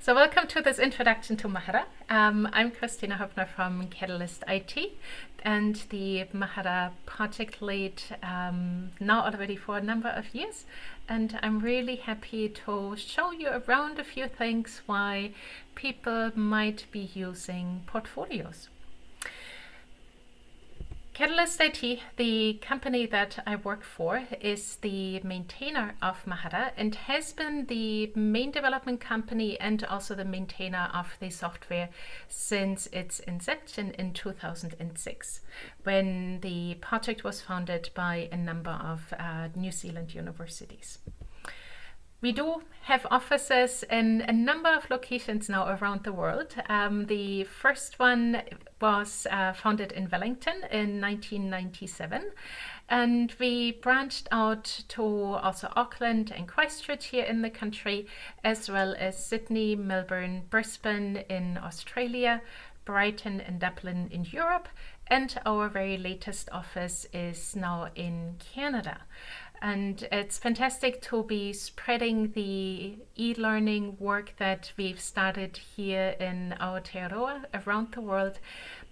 So welcome to this introduction to Mahara. I'm Christina Höppner from Catalyst IT and the Mahara project lead now already for a number of years. And I'm really happy to show you around a few things why people might be using portfolios. Catalyst IT, the company that I work for, is the maintainer of Mahara and has been the main development company and also the maintainer of the software since its inception in 2006, when the project was founded by a number of New Zealand universities. We do have offices in a number of locations now around the world. The first one was founded in Wellington in 1997, and we branched out to also Auckland and Christchurch here in the country, as well as Sydney, Melbourne, Brisbane in Australia, Brighton and Dublin in Europe, and our very latest office is now in Canada. And it's fantastic to be spreading the e-learning work that we've started here in Aotearoa around the world,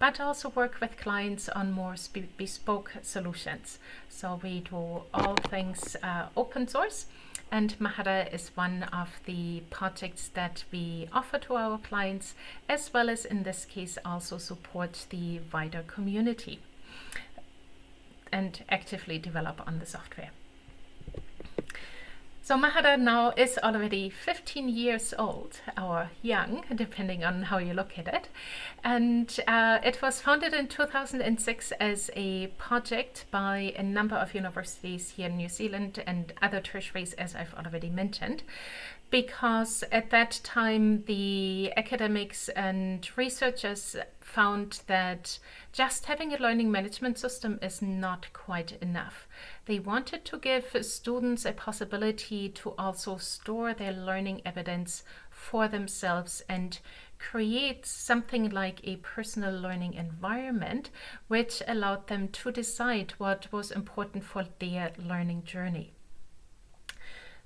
but also work with clients on more bespoke solutions. So we do all things open source, and Mahara is one of the projects that we offer to our clients, as well as in this case also support the wider community and actively develop on the software. So Mahara now is already 15 years old, or young, depending on how you look at it. And it was founded in 2006 as a project by a number of universities here in New Zealand and other tertiaries, as I've already mentioned, because at that time the academics and researchers found that just having a learning management system is not quite enough. They wanted to give students a possibility to also store their learning evidence for themselves and create something like a personal learning environment which allowed them to decide what was important for their learning journey.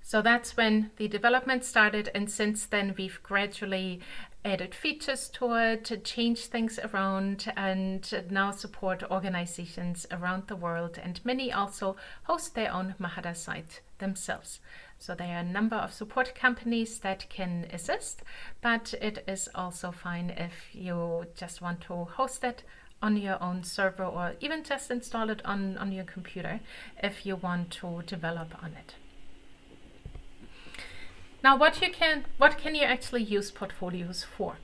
So that's when the development started, and since then we've gradually added features to it, changed things around, and now support organizations around the world, and many also host their own Mahara site themselves. So there are a number of support companies that can assist, but it is also fine if you just want to host it on your own server or even just install it on your computer if you want to develop on it. Now, what can you actually use portfolios for?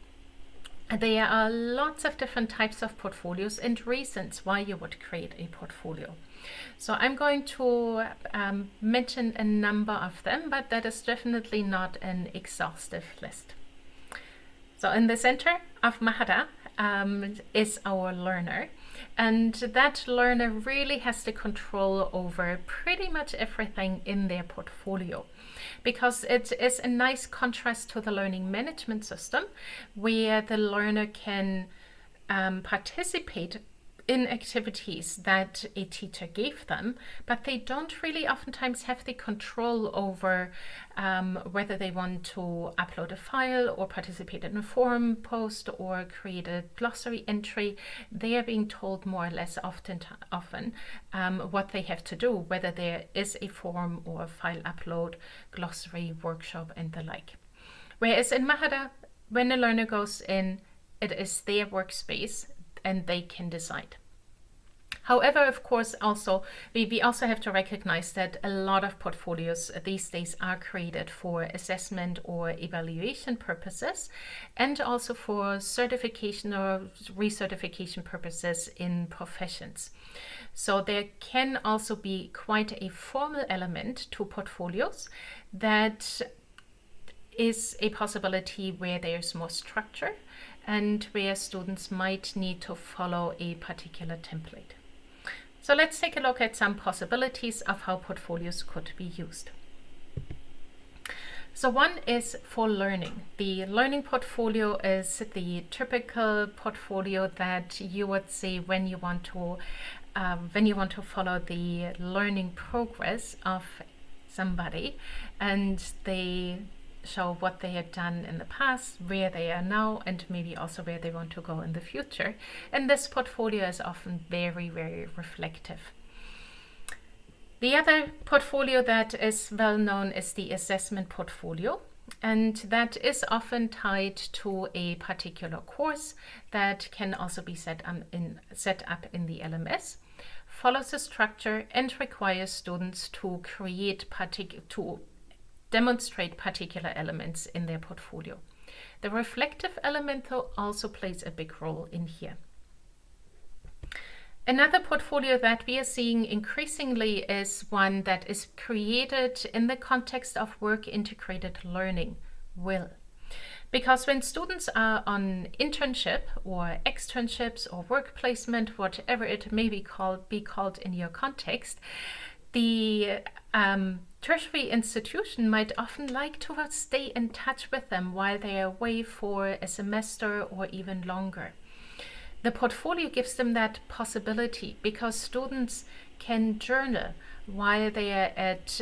There are lots of different types of portfolios and reasons why you would create a portfolio. So I'm going to mention a number of them, but that is definitely not an exhaustive list. So in the center of Mahara is our learner. And that learner really has the control over pretty much everything in their portfolio, because it is a nice contrast to the learning management system where the learner can participate in activities that a teacher gave them, but they don't really oftentimes have the control over whether they want to upload a file or participate in a forum post or create a glossary entry. They are being told more or less often what they have to do, whether there is a forum or a file upload, glossary, workshop, and the like. Whereas in Mahara, when a learner goes in, it is their workspace and they can decide. However, of course, also we also have to recognize that a lot of portfolios these days are created for assessment or evaluation purposes, and also for certification or recertification purposes in professions. So there can also be quite a formal element to portfolios that is a possibility where there's more structure and where students might need to follow a particular template. So let's take a look at some possibilities of how portfolios could be used. So one is for learning. The learning portfolio is the typical portfolio that you would see when you want to follow the learning progress of somebody, and they show what they have done in the past, where they are now, and maybe also where they want to go in the future. And this portfolio is often very, very reflective. The other portfolio that is well known is the assessment portfolio, and that is often tied to a particular course that can also be set up in the LMS, follows a structure, and requires students to demonstrate particular elements in their portfolio. The reflective element, though, also plays a big role in here. Another portfolio that we are seeing increasingly is one that is created in the context of work-integrated learning, WIL. Because when students are on internship or externships or work placement, whatever it may be called in your context, the tertiary institution might often like to stay in touch with them while they are away for a semester or even longer. The portfolio gives them that possibility because students can journal while they are at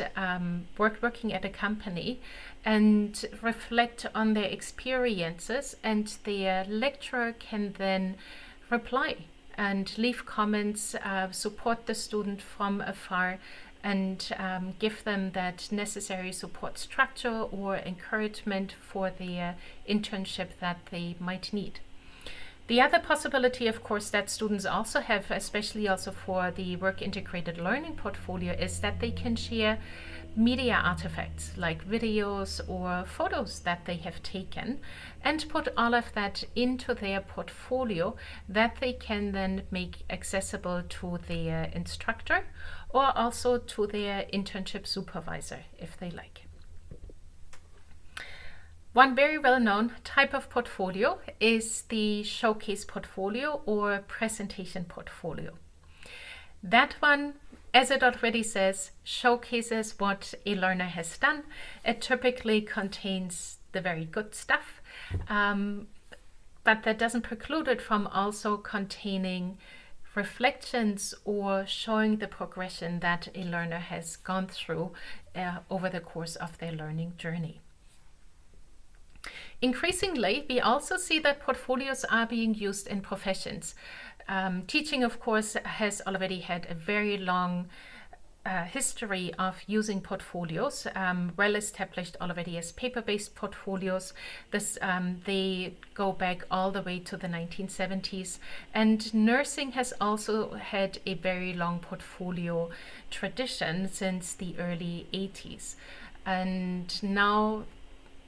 working at a company and reflect on their experiences, and their lecturer can then reply and leave comments, support the student from afar, and give them that necessary support structure or encouragement for their internship that they might need. The other possibility, of course, that students also have, especially also for the work-integrated learning portfolio, is that they can share media artifacts like videos or photos that they have taken and put all of that into their portfolio that they can then make accessible to their instructor or also to their internship supervisor if they like. One very well-known type of portfolio is the showcase portfolio or presentation portfolio. That one, as it already says, showcases what a learner has done. It typically contains the very good stuff, but that doesn't preclude it from also containing reflections or showing the progression that a learner has gone through over the course of their learning journey. Increasingly, we also see that portfolios are being used in professions. Teaching, of course, has already had a very long history of using portfolios, well established already as paper-based portfolios. They go back all the way to the 1970s, and nursing has also had a very long portfolio tradition since the early 80s. And now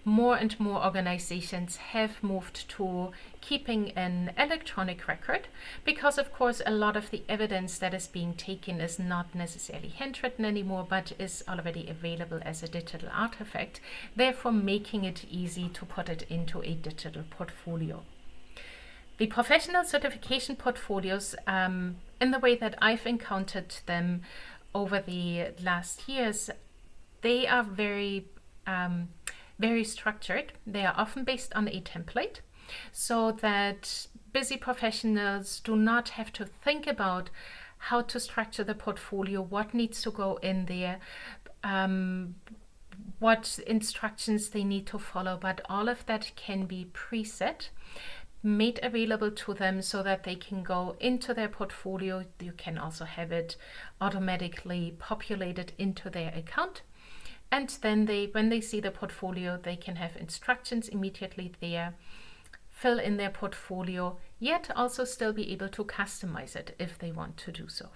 more and more organizations have moved to keeping an electronic record because, of course, a lot of the evidence that is being taken is not necessarily handwritten anymore, but is already available as a digital artifact, therefore making it easy to put it into a digital portfolio. The professional certification portfolios, in the way that I've encountered them over the last years, they are very structured. They are often based on a template so that busy professionals do not have to think about how to structure the portfolio, what needs to go in there, what instructions they need to follow, but all of that can be preset, made available to them so that they can go into their portfolio. You can also have it automatically populated into their account. And then when they see the portfolio, they can have instructions immediately there, fill in their portfolio, yet also still be able to customize it if they want to do so.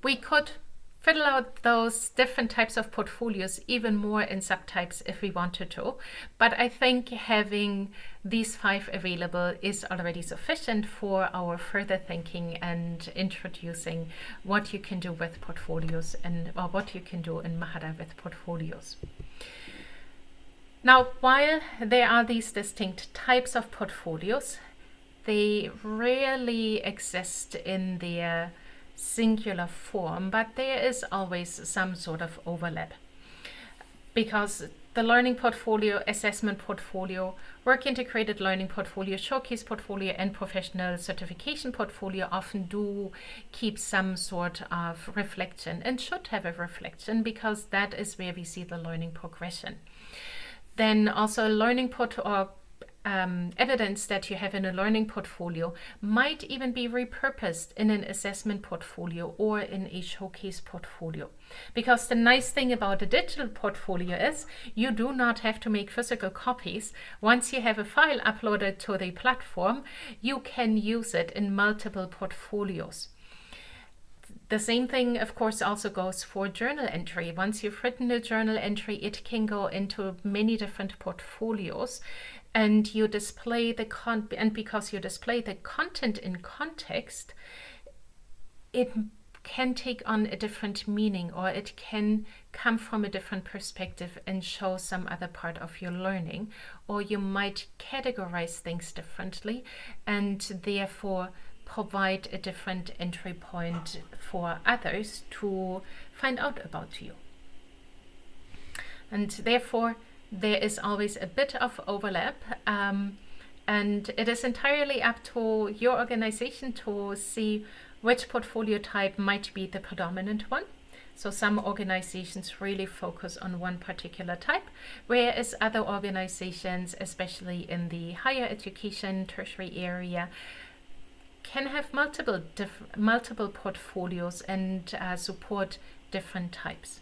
We could fiddle out those different types of portfolios even more in subtypes if we wanted to, but I think having these 5 available is already sufficient for our further thinking and introducing what you can do with portfolios or what you can do in Mahara with portfolios. Now, while there are these distinct types of portfolios, they rarely exist in their singular form, but there is always some sort of overlap because the learning portfolio, assessment portfolio, work integrated learning portfolio, showcase portfolio, and professional certification portfolio often do keep some sort of reflection and should have a reflection, because that is where we see the learning progression. Then also learning evidence that you have in a learning portfolio might even be repurposed in an assessment portfolio or in a showcase portfolio. Because the nice thing about a digital portfolio is you do not have to make physical copies. Once you have a file uploaded to the platform, you can use it in multiple portfolios. The same thing, of course, also goes for journal entry. Once you've written a journal entry, it can go into many different portfolios, and you display and because you display the content in context, it can take on a different meaning, or it can come from a different perspective and show some other part of your learning, or you might categorize things differently and therefore provide a different entry point for others to find out about you. And therefore, there is always a bit of overlap, and it is entirely up to your organization to see which portfolio type might be the predominant one. So some organizations really focus on one particular type, whereas other organizations, especially in the higher education, tertiary area, can have multiple portfolios and support different types.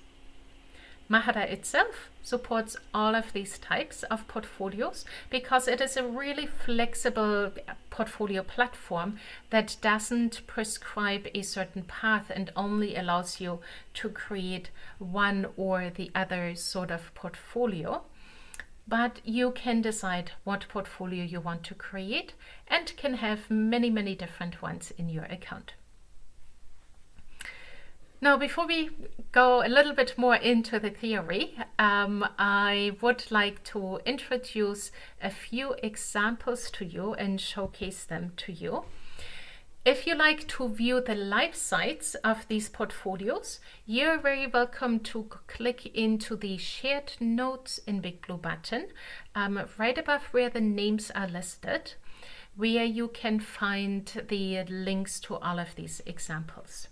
Mahara itself supports all of these types of portfolios because it is a really flexible portfolio platform that doesn't prescribe a certain path and only allows you to create one or the other sort of portfolio. But you can decide what portfolio you want to create and can have many, many different ones in your account. Now, before we go a little bit more into the theory, I would like to introduce a few examples to you and showcase them to you. If you like to view the live sites of these portfolios, you're very welcome to click into the shared notes in Big Blue Button, right above where the names are listed, where you can find the links to all of these examples.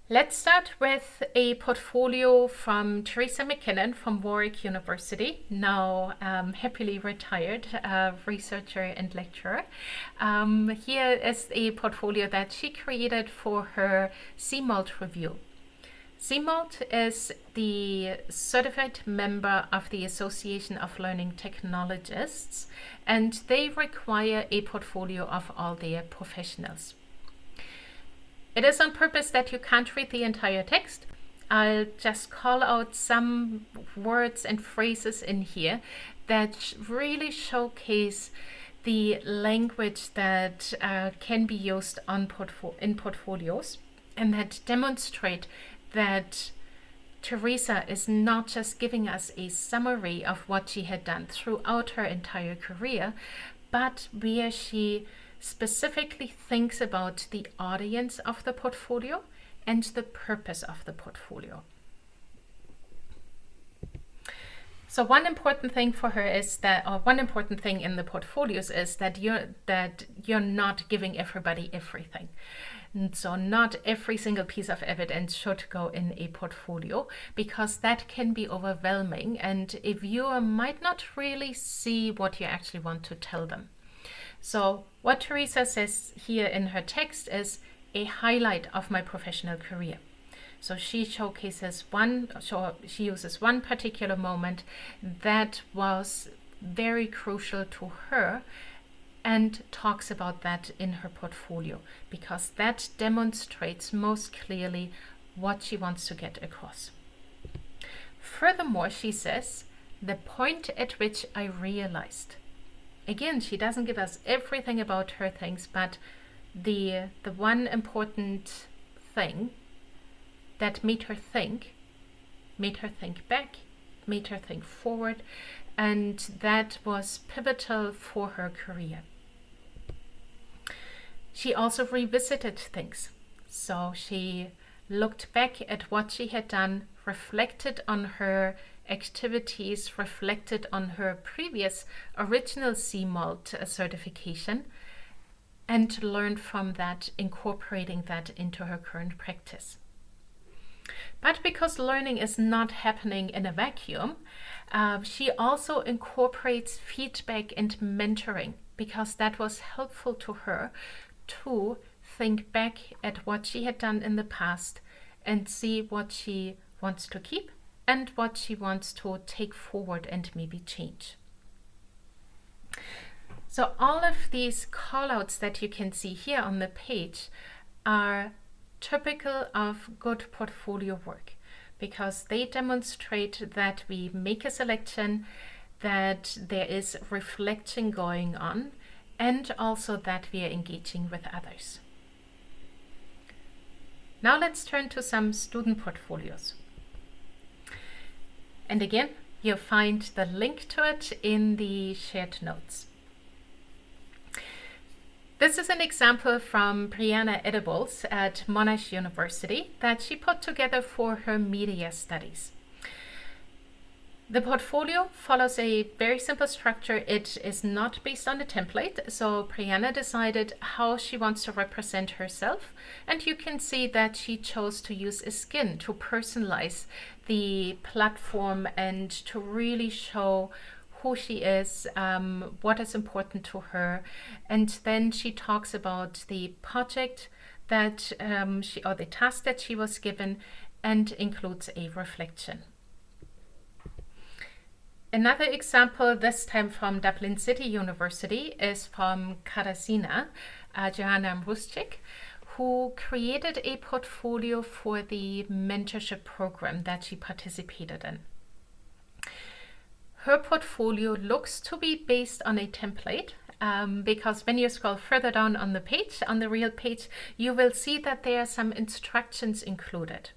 Let's start with a portfolio from Teresa McKinnon from Warwick University, now happily retired researcher and lecturer. Here is a portfolio that she created for her CMALT review. CMALT is the certified member of the Association of Learning Technologists, and they require a portfolio of all their professionals. It is on purpose that you can't read the entire text. I'll just call out some words and phrases in here that really showcase the language that can be used in portfolios, and that demonstrate that Teresa is not just giving us a summary of what she had done throughout her entire career, but where she specifically thinks about the audience of the portfolio and the purpose of the portfolio. So one important thing for her is that, or one important thing in the portfolios is that you're not giving everybody everything. And so not every single piece of evidence should go in a portfolio, because that can be overwhelming and a viewer might not really see what you actually want to tell them. So what Teresa says here in her text is a highlight of my professional career. So she uses one particular moment that was very crucial to her and talks about that in her portfolio, because that demonstrates most clearly what she wants to get across. Furthermore, she says, the point at which I realized. Again, she doesn't give us everything about her things, but the one important thing that made her think back, made her think forward, and that was pivotal for her career. She also revisited things. So she looked back at what she had done, reflected on her activities, reflected on her previous original CMALT certification, and learned from that, incorporating that into her current practice. But because learning is not happening in a vacuum, she also incorporates feedback and mentoring, because that was helpful to her to think back at what she had done in the past and see what she wants to keep and what she wants to take forward and maybe change. So all of these callouts that you can see here on the page are typical of good portfolio work, because they demonstrate that we make a selection, that there is reflection going on, and also that we are engaging with others. Now let's turn to some student portfolios. And again, you'll find the link to it in the shared notes. This is an example from Brianna Edibles at Monash University that she put together for her media studies. The portfolio follows a very simple structure. It is not based on a template, so Brianna decided how she wants to represent herself, and you can see that she chose to use a skin to personalize the platform and to really show who she is, what is important to her, and then she talks about the project that or the task that she was given, and includes a reflection. Another example, this time from Dublin City University, is from Katarzyna Johanna Mruszczyk, who created a portfolio for the mentorship program that she participated in. Her portfolio looks to be based on a template, because when you scroll further down on the page, on the real page, you will see that there are some instructions included.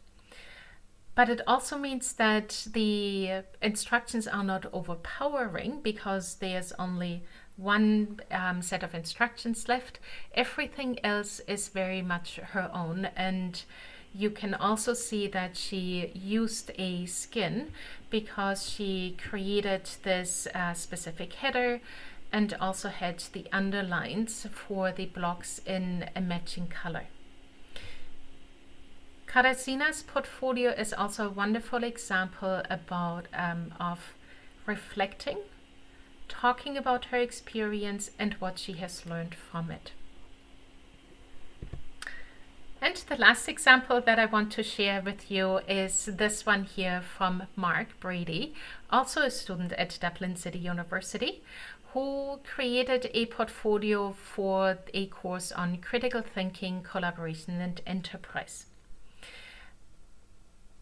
But it also means that the instructions are not overpowering, because there's only one set of instructions left. Everything else is very much her own, and you can also see that she used a skin because she created this specific header and also had the underlines for the blocks in a matching color. Katarzyna's portfolio is also a wonderful example of reflecting, talking about her experience and what she has learned from it. And the last example that I want to share with you is this one here from Mark Brady, also a student at Dublin City University, who created a portfolio for a course on critical thinking, collaboration, and enterprise.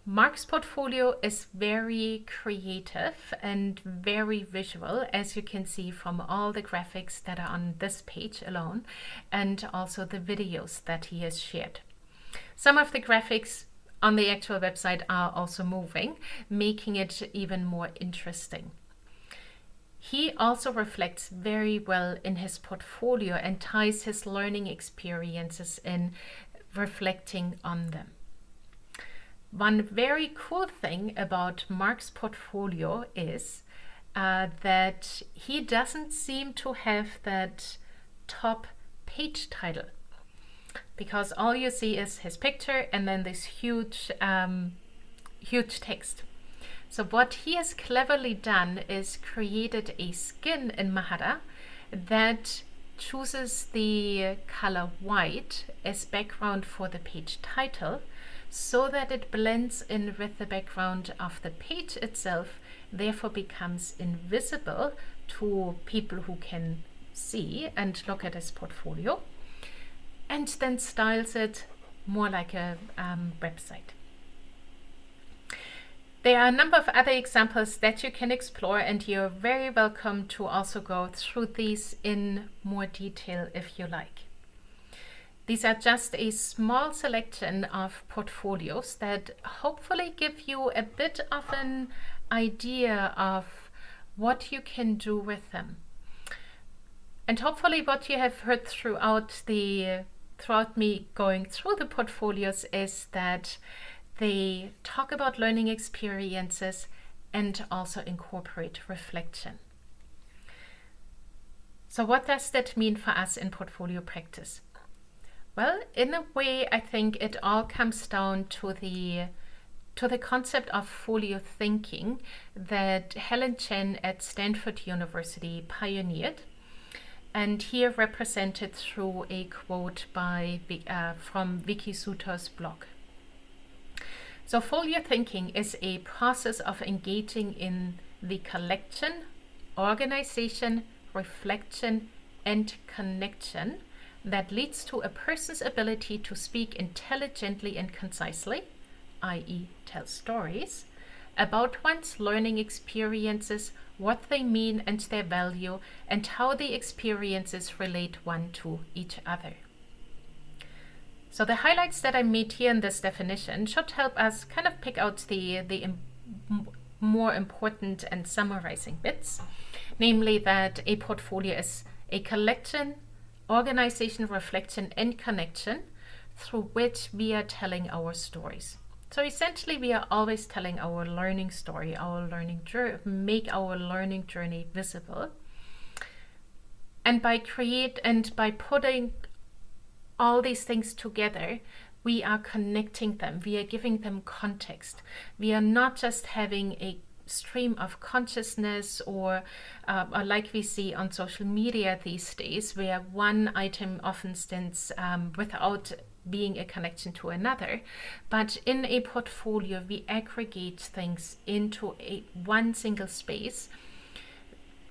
Mark's portfolio is very creative and very visual, as you can see from all the graphics that are on this page alone, and also the videos that he has shared. Some of the graphics on the actual website are also moving, making it even more interesting. He also reflects very well in his portfolio and ties his learning experiences in, reflecting on them. One very cool thing about Mark's portfolio is that he doesn't seem to have that top page title, because all you see is his picture and then this huge text. So what he has cleverly done is created a skin in Mahara that chooses the color white as background for the page title, so that it blends in with the background of the page itself, therefore becomes invisible to people who can see and look at his portfolio, and then styles it more like a website. There are a number of other examples that you can explore, and you're very welcome to also go through these in more detail if you like. These are just a small selection of portfolios that hopefully give you a bit of an idea of what you can do with them. And hopefully what you have heard throughout the throughout me going through the portfolios is that they talk about learning experiences and also incorporate reflection. So what does that mean for us in portfolio practice? Well, in a way, I think it all comes down to the concept of folio thinking that Helen Chen at Stanford University pioneered, and here represented through a quote from Vicky Suter's blog. So folio thinking is a process of engaging in the collection, organization, reflection, and connection that leads to a person's ability to speak intelligently and concisely, i.e. tell stories, about one's learning experiences, what they mean and their value, and how the experiences relate one to each other. So the highlights that I made here in this definition should help us kind of pick out the more important and summarizing bits, namely that a portfolio is a collection, organization, reflection, and connection through which we are telling our stories. So essentially, we are always telling our learning story, our learning journey, make our learning journey visible. And by putting all these things together, we are connecting them. We are giving them context. We are not just having a stream of consciousness or like we see on social media these days, where one item often stands without being a connection to another. But in a portfolio, we aggregate things into one single space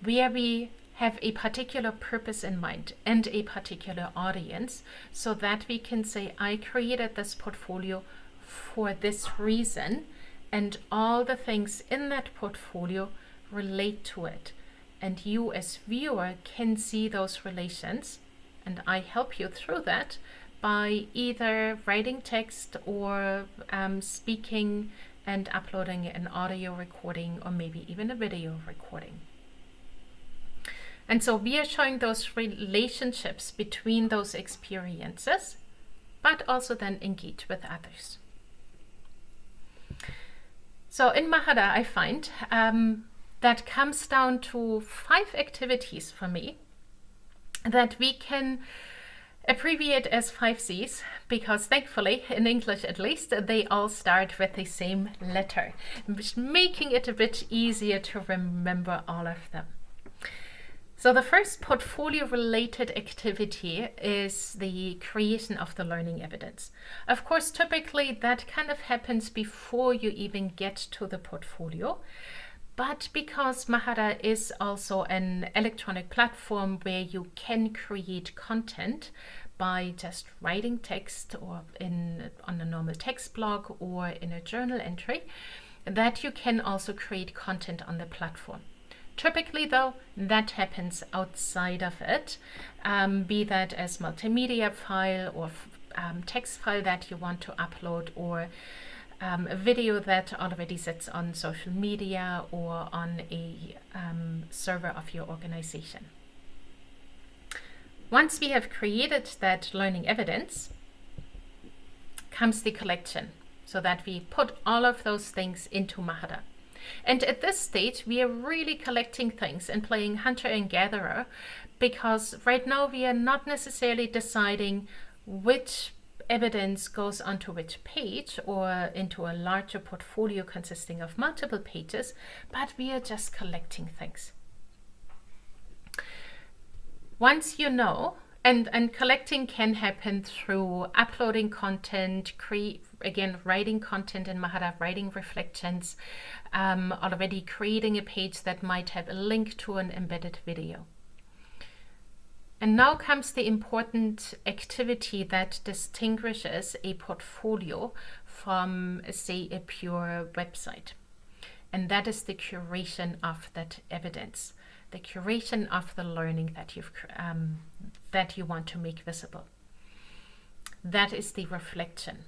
where we have a particular purpose in mind and a particular audience, so that we can say, I created this portfolio for this reason, and all the things in that portfolio relate to it. And you as viewer can see those relations, and I help you through that by either writing text or speaking and uploading an audio recording or maybe even a video recording. And so we are showing those relationships between those experiences, but also then engage with others. So in Mahara, I find that comes down to 5 activities for me that we can abbreviate as 5 C's, because thankfully, in English at least, they all start with the same letter, making it a bit easier to remember all of them. So the first portfolio-related activity is the creation of the learning evidence. Of course, typically that kind of happens before you even get to the portfolio. But because Mahara is also an electronic platform where you can create content by just writing text or on a normal text blog or in a journal entry, that you can also create content on the platform. Typically, though, that happens outside of it, be that as multimedia file or text file that you want to upload, or a video that already sits on social media or on a server of your organization. Once we have created that learning evidence, comes the collection, so that we put all of those things into Mahara. And at this stage, we are really collecting things and playing hunter and gatherer, because right now we are not necessarily deciding which evidence goes onto which page or into a larger portfolio consisting of multiple pages, but we are just collecting things. Once you know, and collecting can happen through uploading content, writing content in Mahara, writing reflections, already creating a page that might have a link to an embedded video. And now comes the important activity that distinguishes a portfolio from, say, a pure website. And that is the curation of that evidence, the curation of the learning that you want to make visible. That is the reflection.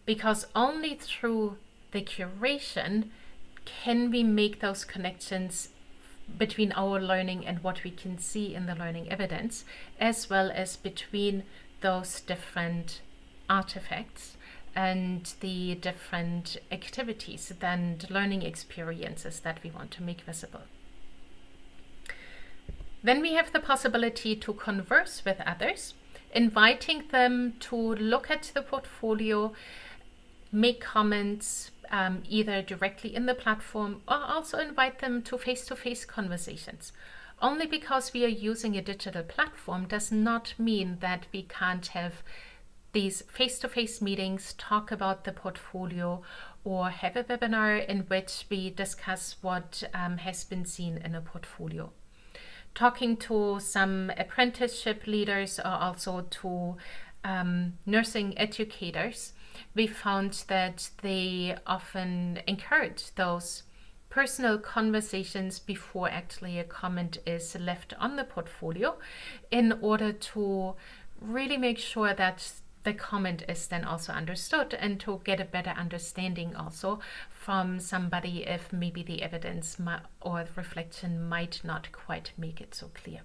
Because only through the curation can we make those connections between our learning and what we can see in the learning evidence, as well as between those different artifacts and the different activities and learning experiences that we want to make visible. Then we have the possibility to converse with others, inviting them to look at the portfolio, make comments, either directly in the platform, or also invite them to face-to-face conversations. Only because we are using a digital platform does not mean that we can't have these face-to-face meetings, talk about the portfolio, or have a webinar in which we discuss what has been seen in a portfolio. Talking to some apprenticeship leaders or also to nursing educators, we found that they often encourage those personal conversations before actually a comment is left on the portfolio, in order to really make sure that the comment is then also understood and to get a better understanding also from somebody if maybe the evidence or reflection might not quite make it so clear.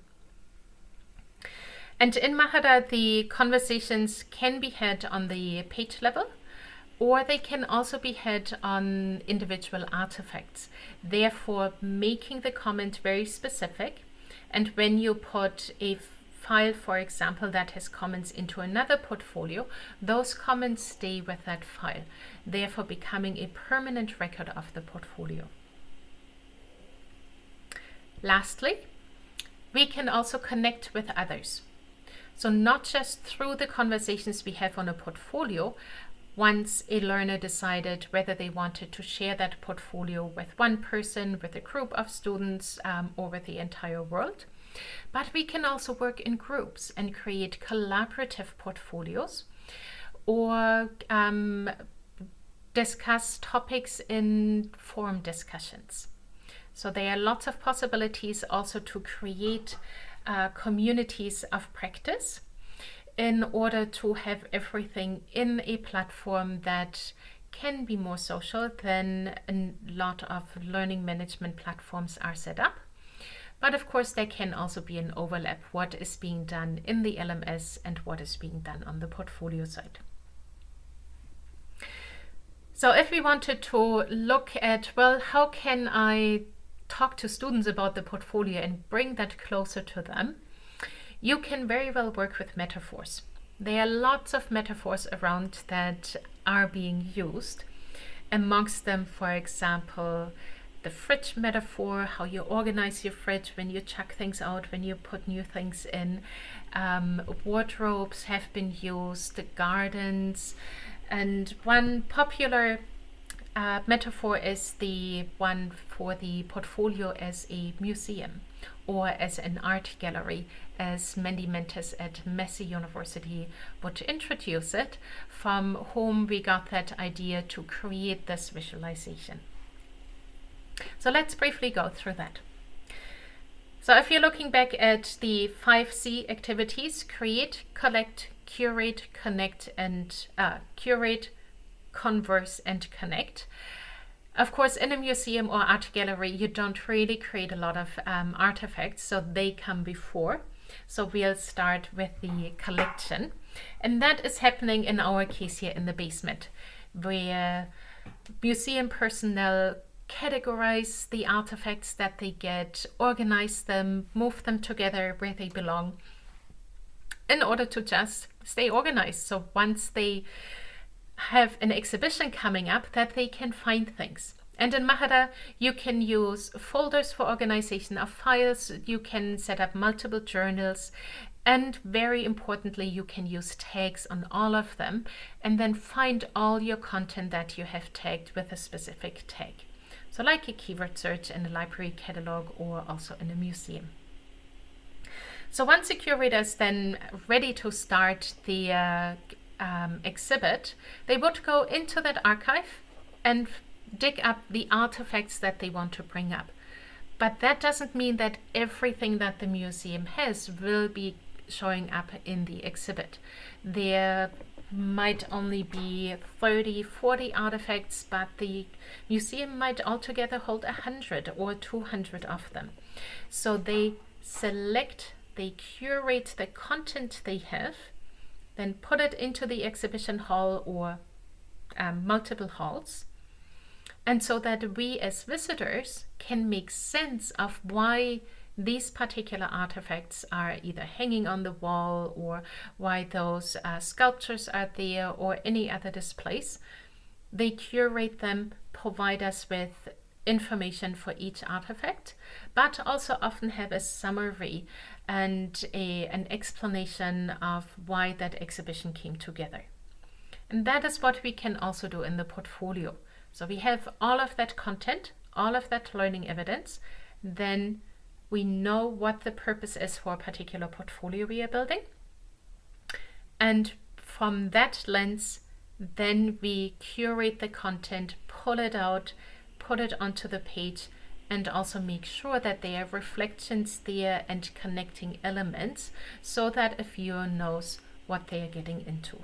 And in Mahara, the conversations can be had on the page level, or they can also be had on individual artifacts, therefore making the comment very specific. And when you put a file, for example, that has comments into another portfolio, those comments stay with that file, therefore becoming a permanent record of the portfolio. Lastly, we can also connect with others. So not just through the conversations we have on a portfolio, once a learner decided whether they wanted to share that portfolio with one person, with a group of students, or with the entire world. But we can also work in groups and create collaborative portfolios, or discuss topics in forum discussions. So there are lots of possibilities also to create communities of practice, in order to have everything in a platform that can be more social than a lot of learning management platforms are set up. But of course, there can also be an overlap, what is being done in the LMS and what is being done on the portfolio side. So if we wanted to look at, well, how can I talk to students about the portfolio and bring that closer to them, you can very well work with metaphors. There are lots of metaphors around that are being used. Amongst them, for example, the fridge metaphor, how you organize your fridge when you chuck things out, when you put new things in. Wardrobes have been used, the gardens, and one popular metaphor is the one for the portfolio as a museum or as an art gallery, as Mandy Mentis at Massey University would introduce it, from whom we got that idea to create this visualization. So let's briefly go through that. So if you're looking back at the 5C activities, create, collect, curate, connect, and curate, converse, and connect. Of course, in a museum or art gallery, you don't really create a lot of artifacts, so they come before. So we'll start with the collection. And that is happening in our case here in the basement, where museum personnel categorize the artifacts that they get, organize them, move them together where they belong, in order to just stay organized. So once they have an exhibition coming up, that they can find things. And in Mahara, you can use folders for organization of files, you can set up multiple journals, and very importantly, you can use tags on all of them, and then find all your content that you have tagged with a specific tag. So like a keyword search in a library catalog or also in a museum. So once the curator is then ready to start the exhibit, they would go into that archive and dig up the artifacts that they want to bring up. But that doesn't mean that everything that the museum has will be showing up in the exhibit. There might only be 30, 40 artifacts, but the museum might altogether hold 100 or 200 of them. So they select, they curate the content they have, then put it into the exhibition hall or multiple halls. And so that we as visitors can make sense of why these particular artifacts are either hanging on the wall, or why those sculptures are there, or any other displays. They curate them, provide us with information for each artifact, but also often have a summary and an explanation of why that exhibition came together. And that is what we can also do in the portfolio. So we have all of that content, all of that learning evidence, then we know what the purpose is for a particular portfolio we are building. And from that lens, then we curate the content, pull it out, put it onto the page, and also make sure that there are reflections there and connecting elements so that a viewer knows what they are getting into.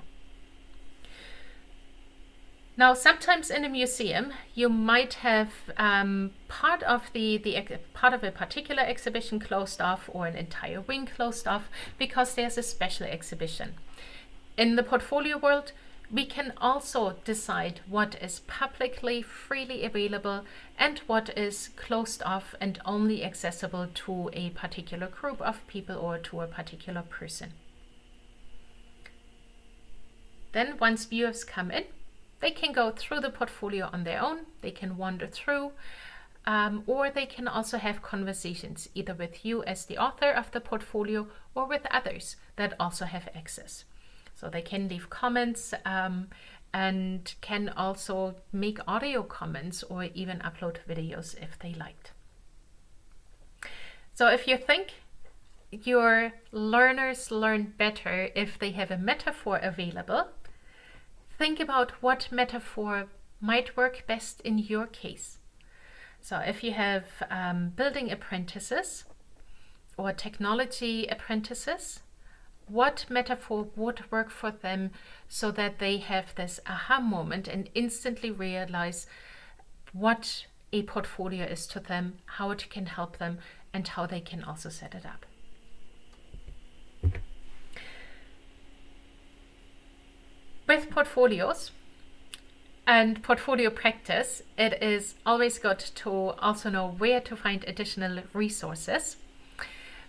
Now, sometimes in a museum, you might have part of a particular exhibition closed off, or an entire wing closed off, because there's a special exhibition. In the portfolio world, we can also decide what is publicly freely available and what is closed off and only accessible to a particular group of people or to a particular person. Then once viewers come in, they can go through the portfolio on their own, they can wander through, or they can also have conversations either with you as the author of the portfolio or with others that also have access. So they can leave comments and can also make audio comments or even upload videos if they liked. So if you think your learners learn better if they have a metaphor available, think about what metaphor might work best in your case. So if you have building apprentices or technology apprentices, what metaphor would work for them so that they have this aha moment and instantly realize what a portfolio is to them, how it can help them, and how they can also set it up. With portfolios and portfolio practice, it is always good to also know where to find additional resources,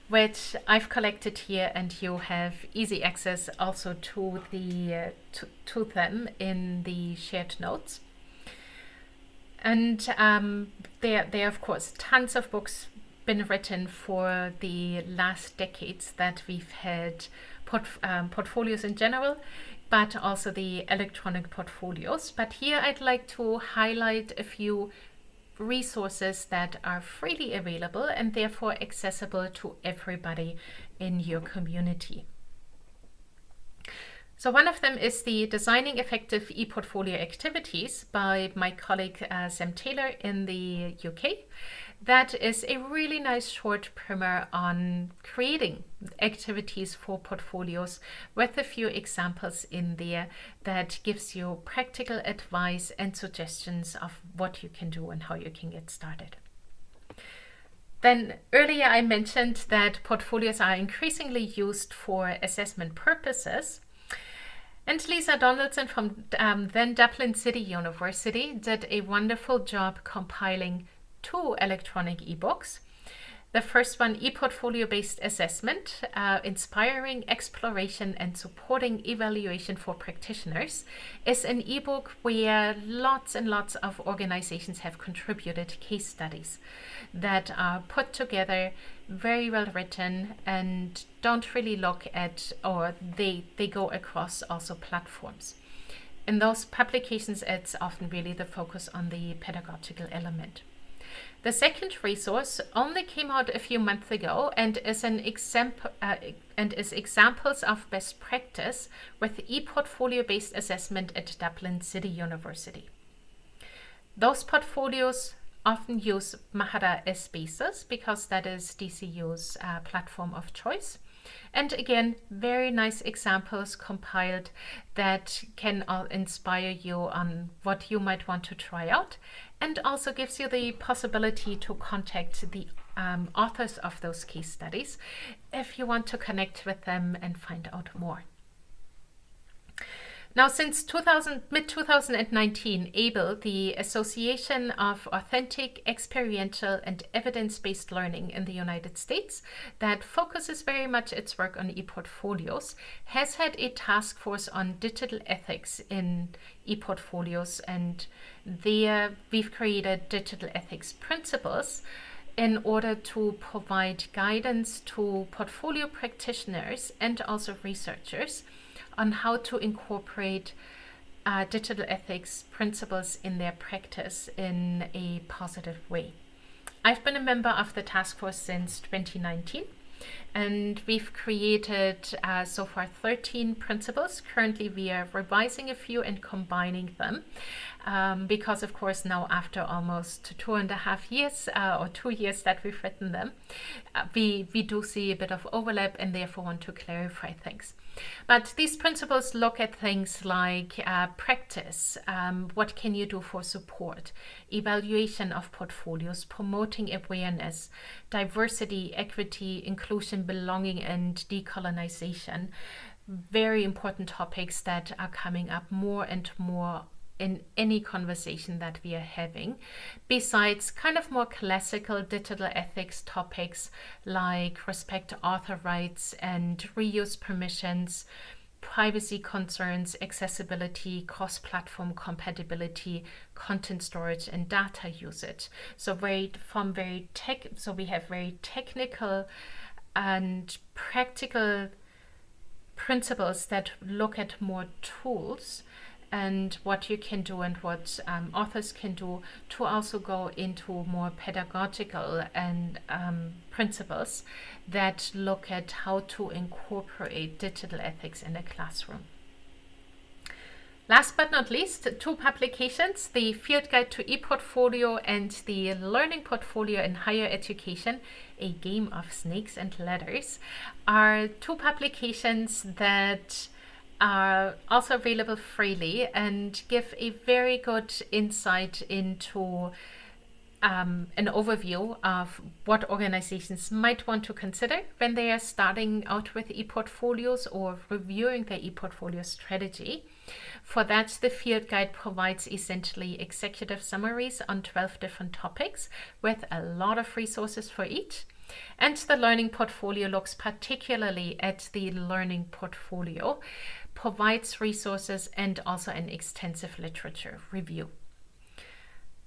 which I've collected here, and you have easy access also to to them in the shared notes. And there are of course tons of books been written for the last decades that we've had portfolios in general, but also the electronic portfolios. But here I'd like to highlight a few resources that are freely available and therefore accessible to everybody in your community. So one of them is the Designing Effective ePortfolio Activities by my colleague Sam Taylor in the UK. That is a really nice short primer on creating activities for portfolios with a few examples in there that gives you practical advice and suggestions of what you can do and how you can get started. Then earlier I mentioned that portfolios are increasingly used for assessment purposes. And Lisa Donaldson from then Dublin City University did a wonderful job compiling 2 electronic ebooks. The first one, ePortfolio-Based Assessment, Inspiring Exploration and Supporting Evaluation for Practitioners, is an ebook where lots and lots of organizations have contributed case studies that are put together, very well written, and don't really look at, or they go across also platforms. In those publications, it's often really the focus on the pedagogical element. The second resource only came out a few months ago and is an example examples of best practice with ePortfolio-based assessment at Dublin City University. Those portfolios often use Mahara Spaces because that is DCU's platform of choice. And again, very nice examples compiled that can inspire you on what you might want to try out, and also gives you the possibility to contact the authors of those case studies if you want to connect with them and find out more. Now, since mid-2019, ABLE, the Association of Authentic, Experiential and Evidence-Based Learning in the United States, that focuses very much its work on e-portfolios, has had a task force on digital ethics in e-portfolios, and there we've created digital ethics principles in order to provide guidance to portfolio practitioners and also researchers on how to incorporate digital ethics principles in their practice in a positive way. I've been a member of the task force since 2019, and we've created so far 13 principles. Currently, we are revising a few and combining them because, of course, now after almost 2.5 years or 2 years that we've written them, we do see a bit of overlap and therefore want to clarify things. But these principles look at things like practice, what can you do for support, evaluation of portfolios, promoting awareness, diversity, equity, inclusion, belonging, and decolonization. Very important topics that are coming up more and more in any conversation that we are having, besides kind of more classical digital ethics topics like respect author rights and reuse permissions, privacy concerns, accessibility, cross-platform compatibility, content storage, and data usage. So we have very technical and practical principles that look at more tools and what you can do and what authors can do to also go into more pedagogical and principles that look at how to incorporate digital ethics in a classroom. Last but not least, 2 publications, the Field Guide to ePortfolio and the Learning Portfolio in Higher Education, A Game of Snakes and Ladders, are 2 publications that are also available freely and give a very good insight into an overview of what organizations might want to consider when they are starting out with e-portfolios or reviewing their e-portfolio strategy. For that, the Field Guide provides essentially executive summaries on 12 different topics with a lot of resources for each. And the Learning Portfolio looks particularly at the learning portfolio, provides resources and also an extensive literature review.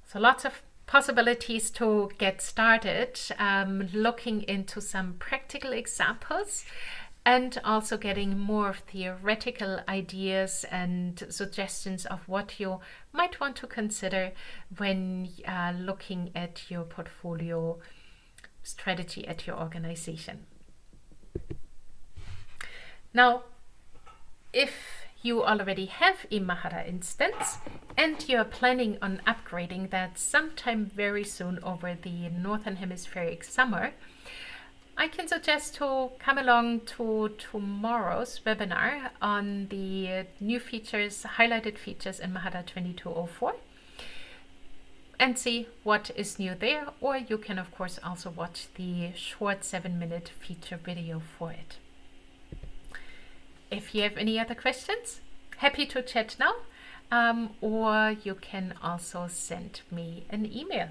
So lots of possibilities to get started, looking into some practical examples and also getting more theoretical ideas and suggestions of what you might want to consider when looking at your portfolio strategy at your organization. Now, if you already have a Mahara instance and you're planning on upgrading that sometime very soon over the Northern Hemispheric summer, I can suggest to come along to tomorrow's webinar on the new features, highlighted features in Mahara 2204 and see what is new there, or you can of course also watch the short 7-minute feature video for it. If you have any other questions, happy to chat now, or you can also send me an email.